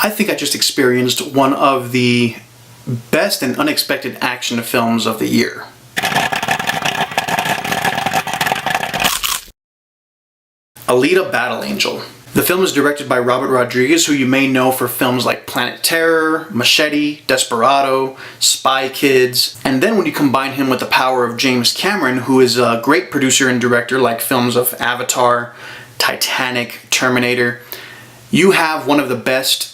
I think I just experienced one of the best and unexpected action films of the year. Alita: Battle Angel. The film is directed by Robert Rodriguez, who you may know for films like Planet Terror, Machete, Desperado, Spy Kids, and then when you combine him with the power of James Cameron, who is a great producer and director like films of Avatar, Titanic, Terminator, you have one of the best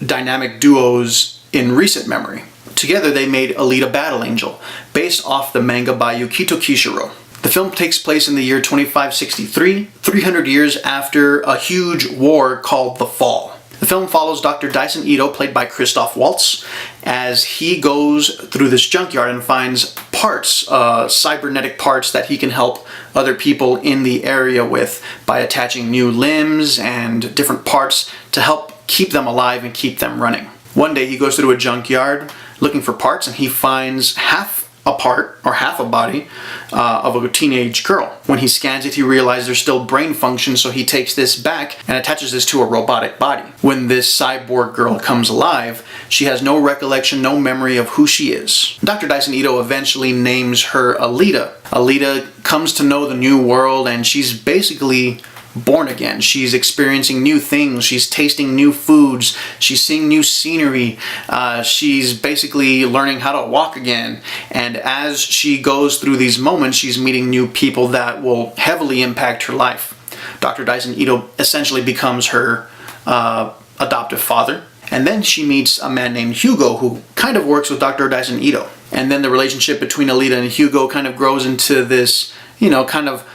dynamic duos in recent memory. Together they made Alita: Battle Angel, based off the manga by Yukito Kishiro. The film takes place in the year 2563, 300 years after a huge war called the Fall. The film follows Dr. Dyson Ito, played by Christoph Waltz, as he goes through this junkyard and finds parts, cybernetic parts that he can help other people in the area with by attaching new limbs and different parts to help keep them alive and keep them running. One day he goes through a junkyard looking for parts and he finds half a part, or half a body, of a teenage girl. When he scans it, he realizes there's still brain function, so he takes this back and attaches this to a robotic body. When this cyborg girl comes alive, she has no recollection, no memory of who she is. Dr. Dyson Ito eventually names her Alita. Alita comes to know the new world, and she's basically born again. She's experiencing new things, she's tasting new foods, she's seeing new scenery, she's basically learning how to walk again. And as she goes through these moments, she's meeting new people that will heavily impact her life. Dr. Dyson Ito essentially becomes her adoptive father. And then she meets a man named Hugo who kind of works with Dr. Dyson Ito. And then the relationship between Alita and Hugo kind of grows into this, kind of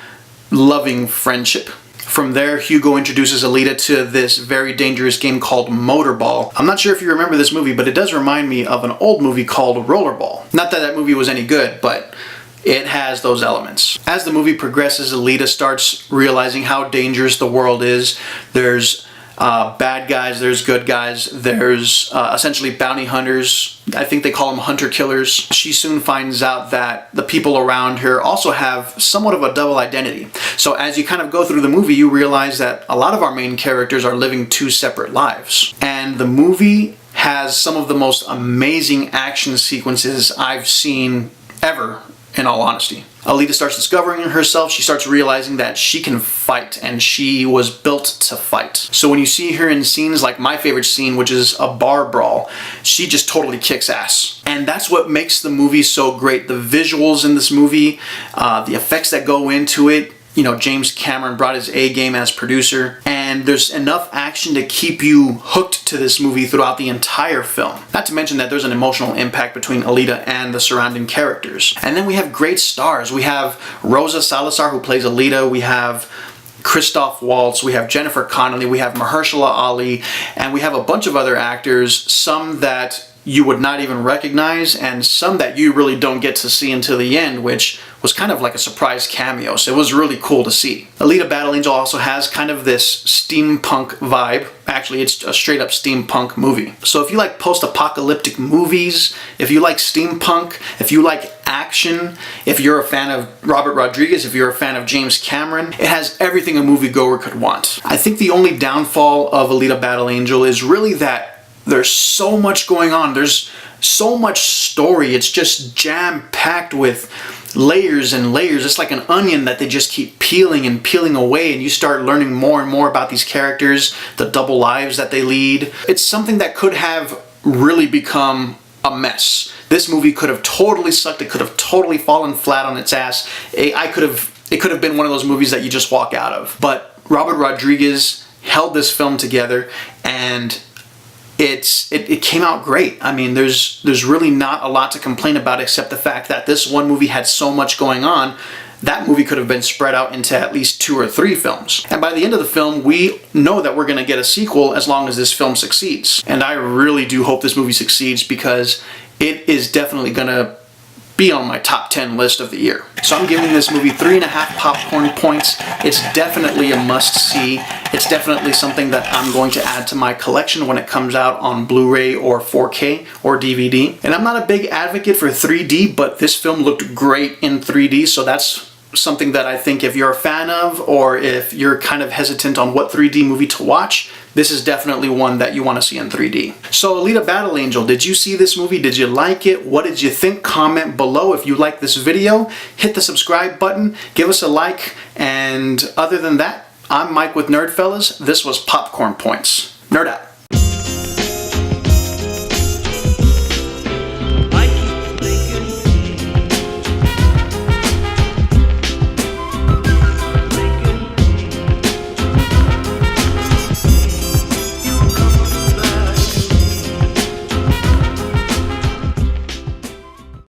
loving friendship. From there, Hugo introduces Alita to this very dangerous game called Motorball. I'm not sure if you remember this movie, but it does remind me of an old movie called Rollerball. Not that that movie was any good, but it has those elements. As the movie progresses, Alita starts realizing how dangerous the world is. There's bad guys, there's good guys, there's essentially bounty hunters. I think they call them hunter killers. She soon finds out that the people around her also have somewhat of a double identity. So as you kind of go through the movie, you realize that a lot of our main characters are living two separate lives. And the movie has some of the most amazing action sequences I've seen ever, in all honesty. Alita starts discovering herself, she starts realizing that she can fight, and she was built to fight. So when you see her in scenes like my favorite scene, which is a bar brawl, she just totally kicks ass. And that's what makes the movie so great. The visuals in this movie, the effects that go into it, James Cameron brought his A game as producer, and there's enough action to keep you hooked to this movie throughout the entire film. Not to mention that there's an emotional impact between Alita and the surrounding characters. And then we have great stars. We have Rosa Salazar, who plays Alita. We have Christoph Waltz, we have Jennifer Connelly, we have Mahershala Ali, and we have a bunch of other actors, some that you would not even recognize, and some that you really don't get to see until the end, which was kind of like a surprise cameo, so it was really cool to see. Alita: Battle Angel also has kind of this steampunk vibe. Actually, it's a straight up steampunk movie. So if you like post-apocalyptic movies, if you like steampunk, if you like action, if you're a fan of Robert Rodriguez, if you're a fan of James Cameron, it has everything a moviegoer could want. I think the only downfall of Alita: Battle Angel is really that there's so much going on. There's so much story. It's just jam-packed with layers and layers. It's like an onion that they just keep peeling and peeling away, and you start learning more and more about these characters, the double lives that they lead. It's something that could have really become a mess. This movie could have totally sucked. It could have totally fallen flat on its ass. It could have been one of those movies that you just walk out of. But Robert Rodriguez held this film together, and it came out great. I mean, there's really not a lot to complain about except the fact that this one movie had so much going on. That movie could have been spread out into at least 2 or 3 films. And by the end of the film, we know that we're going to get a sequel as long as this film succeeds. And I really do hope this movie succeeds, because it is definitely going to be on my top 10 list of the year. So I'm giving this movie 3.5 popcorn points. It's definitely a must-see. It's definitely something that I'm going to add to my collection when it comes out on Blu-ray or 4K or DVD. And I'm not a big advocate for 3D, but this film looked great in 3D, so that's something that I think if you're a fan of, or if you're kind of hesitant on what 3D movie to watch, this is definitely one that you want to see in 3D. So Alita Battle Angel, did you see this movie? Did you like it? What did you think? Comment below. If you like this video, hit the subscribe button, give us a like, and other than that, I'm Mike with NerdFellas. This was Popcorn Points. Nerd out.